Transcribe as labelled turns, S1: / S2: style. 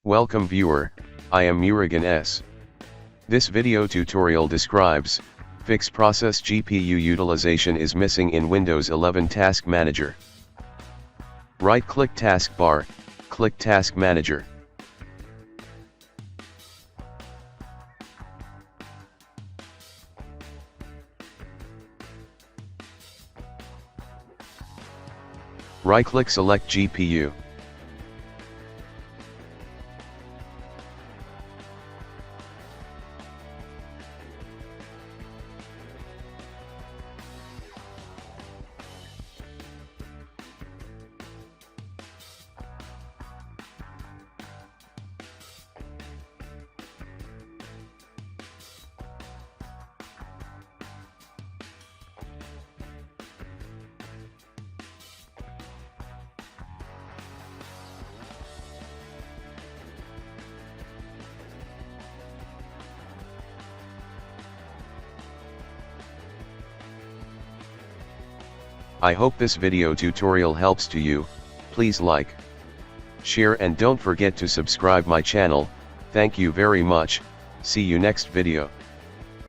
S1: Welcome viewer, I am Murugan S. This video tutorial describes, fix process GPU utilization is missing in Windows 11 Task Manager. Right-click Taskbar, click Task Manager. Right-click select GPU. I hope this video tutorial helps to you. Please like, share and don't forget to subscribe my channel. Thank you very much. See you next video.